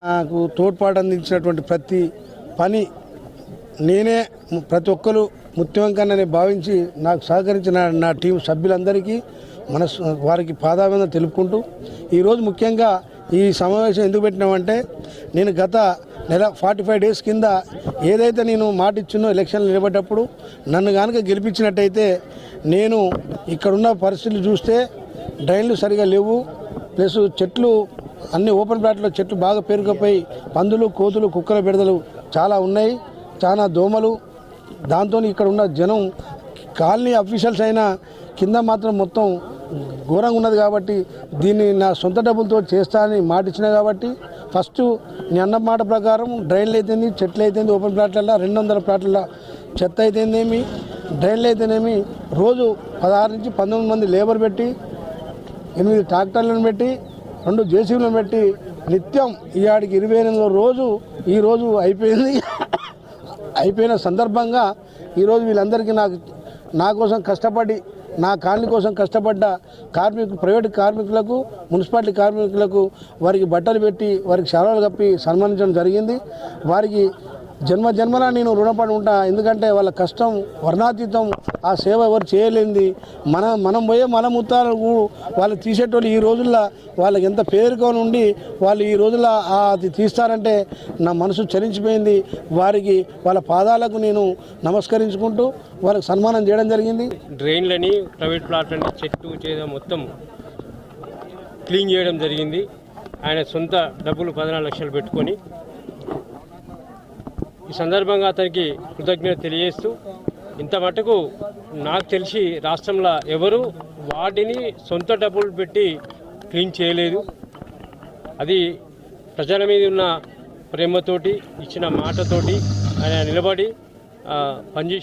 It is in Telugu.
నాకు తోడ్పాటు అందించినటువంటి ప్రతి పని నేనే ప్రతి ఒక్కరు ముఖ్యంగానే భావించి నాకు సహకరించిన నా టీం సభ్యులందరికీ వారికి పాదాభివందనం తెలుపుకుంటూ ఈరోజు ముఖ్యంగా ఈ సమావేశం ఎందుకు పెట్టినామంటే నేను గత నెల 45 డేస్ కింద ఏదైతే నేను మాట ఇచ్చినో ఎలక్షన్లు నిలబడ్డప్పుడు నన్ను కనుక గెలిపించినట్టయితే నేను ఇక్కడున్న పరిస్థితులు చూస్తే డ్రైన్లు సరిగా లేవు, ప్లస్ చెట్లు అన్ని ఓపెన్ ప్లాట్లో చెట్లు బాగా పేరుకుపోయి పందులు కోతులు కుక్కల బెడదలు చాలా ఉన్నాయి, చాలా దోమలు. దాంతో ఇక్కడ ఉన్న జనం కాలనీ అఫీషియల్స్ అయినా కింద మాత్రం మొత్తం ఘోరంగా ఉన్నది. కాబట్టి దీన్ని నా సొంత డబ్బులతో చేస్తానని మాట ఇచ్చిన కాబట్టి ఫస్ట్ నేను అన్న మాట ప్రకారం డ్రైన్లు అయితేంది, చెట్లు అయితేంది, ఓపెన్ ప్లాట్లలో 200 ప్లాట్ల చెత్త అయితేనేమి, డ్రైన్లు అయితేనేమి రోజు 16 నుంచి 19 మంది లేబర్ పెట్టి 8 ట్రాక్టర్లను పెట్టి 2 జేసీబీలను పెట్టి నిత్యం ఈయాడికి 28వ రోజు ఈరోజు అయిపోయిన సందర్భంగా ఈరోజు వీళ్ళందరికీ నా కోసం కష్టపడి నా కాలనీ కోసం కష్టపడ్డ ప్రైవేట్ కార్మికులకు, మున్సిపాలిటీ కార్మికులకు వారికి బట్టలు పెట్టి వారికి శాలువాలు కప్పి సన్మానించడం జరిగింది. వారికి జన్మలా నేను రుణపడి ఉంటా. ఎందుకంటే వాళ్ళ కష్టం వర్ణాతీతం, ఆ సేవ ఎవరు చేయలేంది. మనం పోయే మలమూత్రాలు వాళ్ళు తీసేటోళ్ళు ఈ రోజుల్లో వాళ్ళకి ఎంత పేరుగా ఉండి వాళ్ళు ఈ రోజుల్లో అది తీస్తారంటే నా మనసు చలించిపోయింది. వారికి వాళ్ళ పాదాలకు నేను నమస్కరించుకుంటూ వాళ్ళకి సన్మానం చేయడం జరిగింది. డ్రైన్లని, ప్రైవేట్ ప్లాట్లని చెట్టు చేయడం మొత్తం క్లీన్ చేయడం జరిగింది. ఆయన సొంత డబ్బులు 14 లక్షలు పెట్టుకొని ఈ సందర్భంగా అతనికి కృతజ్ఞత తెలియజేస్తూ, ఇంత మటుకు నాకు తెలిసి రాష్ట్రంలో ఎవరు వాటిని సొంత డబ్బులు పెట్టి క్లీన్ చేయలేదు. అది ప్రజల మీద ఉన్న ప్రేమతోటి, ఇచ్చిన మాటతోటి ఆయన నిలబడి పనిచేసి